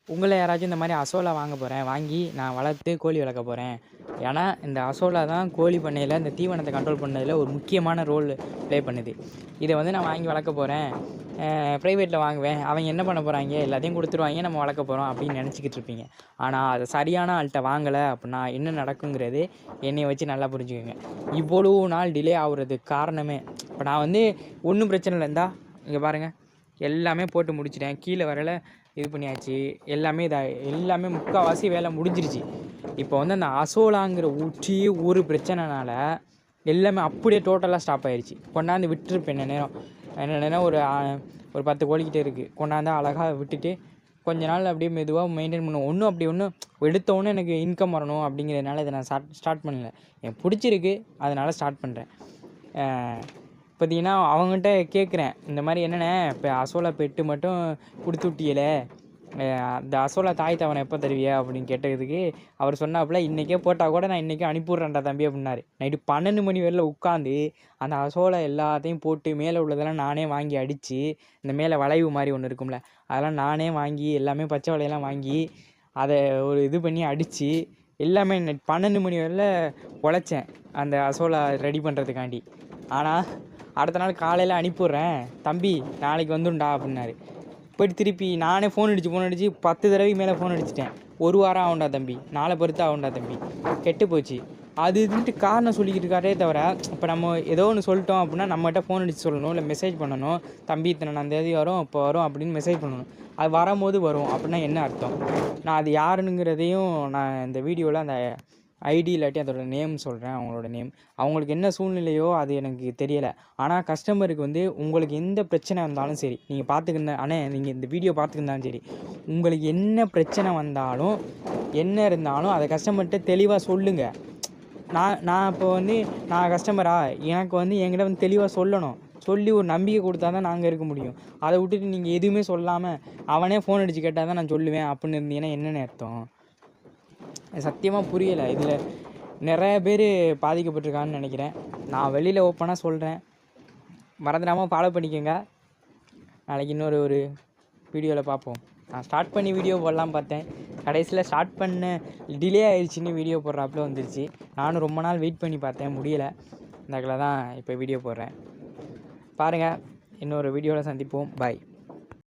உங்கள யாராச்சும் இந்த மாதிரி அசோலா வாங்க போகிறேன், வாங்கி நான் வளர்த்து கோழி வளர்க்க போகிறேன். ஏன்னா இந்த அசோலா தான் கோழி பண்ணையில் இந்த தீவனத்தை கண்ட்ரோல் பண்ணதில் ஒரு முக்கியமான ரோல் ப்ளே பண்ணுது. இதை வந்து நான் வாங்கி வளர்க்க போகிறேன், ப்ரைவேட்டில் வாங்குவேன், அவங்க என்ன பண்ண போகிறாங்க, எல்லாத்தையும் கொடுத்துருவாங்க, நம்ம வளர்க்க போகிறோம் அப்படின்னு நினச்சிக்கிட்டு இருப்பீங்க. ஆனால் அதை சரியான ஆள்கிட்ட வாங்கலை அப்படின்னா என்ன நடக்குங்கிறது என்னை வச்சு நல்லா புரிஞ்சுக்கோங்க. இவ்வளோ நாள் டிலே ஆகுறதுக்கு காரணமே, இப்போ நான் வந்து ஒன்றும் பிரச்சனை இல்லை, இருந்தால் இங்கே பாருங்கள் எல்லாமே போட்டு முடிச்சிட்டேன், கீழே வரல இது பண்ணியாச்சு, எல்லாமே முக்கால்வாசி வேலை முடிஞ்சிருச்சு. இப்போ வந்து அந்த அசோலாங்கிற ஊற்றி ஒரு பிரச்சனைனால எல்லாமே அப்படியே டோட்டலாக ஸ்டாப் ஆகிடுச்சு. கொண்டாந்து விட்டுருப்பேன் என்ன நேரம் ஒரு 10 கோழிக்கிட்டே இருக்குது, கொண்டாந்து அழகாக விட்டுட்டு கொஞ்ச நாள் அப்படியே மெதுவாக மெயின்டைன் பண்ணுவோம். ஒன்றும் எடுத்தோன்னே எனக்கு இன்கம் வரணும் அப்படிங்கிறதுனால இதை நான் ஸ்டார்ட் பண்ணல. எனக்கு பிடிச்சிருக்கு, அதனால் ஸ்டார்ட் பண்ணுறேன். பார்த்தீங்கன்னா அவங்ககிட்ட கேட்குறேன், இந்த மாதிரி என்னென்ன இப்போ அசோலா பெட்டு மட்டும் கொடுத்து விட்டியலே, அந்த அசோலா தாய் தவணை எப்போ தருவியா அப்படின்னு கேட்டதுக்கு அவர் சொன்னாப்புல, இன்றைக்கே போட்டால் கூட நான் இன்றைக்கே அனுப்பிவிட்றேன்டா தம்பி அப்படின்னாரு. நைட்டு 12 மணி வரையில் உட்காந்து அந்த அசோலா எல்லாத்தையும் போட்டு மேலே உள்ளதெல்லாம் நானே வாங்கி அடித்து, இந்த மேலே வளைவு மாதிரி ஒன்று இருக்கும்ல, அதெல்லாம் நானே வாங்கி எல்லாமே பச்சை வலையெல்லாம் வாங்கி அதை ஒரு இது பண்ணி அடித்து எல்லாமே 12 மணி வரையில் உழைச்சேன் அந்த அசோலா ரெடி பண்ணுறதுக்காண்டி. ஆனால் அடுத்த நாள் காலையில் அனுப்பிவிட்றேன் தம்பி, நாளைக்கு வந்துண்டா அப்படின்னாரு. போய்ட்டு திருப்பி நானே ஃபோன் அடித்து 10 தடவைக்கு மேலே ஃபோன் அடிச்சிட்டேன். 1 வாரம் ஆகுண்டா தம்பி, நாளை பொறுத்து ஆகுண்டா தம்பி, கெட்டு போச்சு அது இதுன்ட்டு காரணம் சொல்லிக்கிட்டு இருக்காரே தவிர, இப்போ நம்ம ஏதோ ஒன்று சொல்லிட்டோம் அப்படின்னா நம்மகிட்ட ஃபோன் அடித்து சொல்லணும், இல்லை மெசேஜ் பண்ணணும், தம்பி இத்தனை தேதி வரும் இப்போ வரும் அப்படின்னு மெசேஜ் பண்ணணும். அது வரும்போது வரும் அப்படின்னா என்ன அர்த்தம்? நான் அது யாருனுங்கிறதையும் நான் இந்த வீடியோவில் அந்த ஐடி இல்லாட்டி அதோடய நேம் சொல்கிறேன், அவங்களோட நேம். அவங்களுக்கு என்ன சூழ்நிலையோ அது எனக்கு தெரியலை. ஆனால் கஸ்டமருக்கு வந்து உங்களுக்கு எந்த பிரச்சனை வந்தாலும் சரி, நீங்கள் பார்த்துக்கிருந்தா நீங்கள் இந்த வீடியோ பார்த்துக்கிருந்தாலும் சரி, உங்களுக்கு என்ன பிரச்சனை வந்தாலும் என்ன இருந்தாலும் அதை கஸ்டமர்கிட்ட தெளிவாக சொல்லுங்கள். நான் இப்போ வந்து நான் கஸ்டமராக எனக்கு வந்து என்கிட்ட வந்து தெளிவாக சொல்லணும், சொல்லி ஒரு நம்பிக்கை கொடுத்தா தான் நாங்கள் இருக்க முடியும். அதை விட்டுட்டு நீங்கள் எதுவுமே சொல்லாமல் அவனே ஃபோன் அடித்து கேட்டால் தான் நான் சொல்லுவேன் அப்படின்னு இருந்தீங்கன்னா என்னென்ன அர்த்தம்? சத்தியமாக புரியலை. இதில் நிறைய பேர் பாதிக்கப்பட்டிருக்கான்னு நினைக்கிறேன். நான் வெளியில் ஓப்பனாக சொல்கிறேன், மறந்துடாமல் ஃபாலோ பண்ணிக்கோங்க. நாளைக்கு ஒரு வீடியோவில் பார்ப்போம். நான் ஸ்டார்ட் பண்ணி வீடியோ போடலாம் பார்த்தேன், கடைசியில் ஸ்டார்ட் பண்ண டிலே ஆகிடுச்சின்னு வீடியோ போடுறாப்புல வந்துருச்சு. நானும் ரொம்ப நாள் வெயிட் பண்ணி பார்த்தேன், முடியலை. இந்தக்கில் தான் இப்போ வீடியோ போடுறேன். பாருங்கள், இன்னொரு வீடியோவில் சந்திப்போம். பாய்.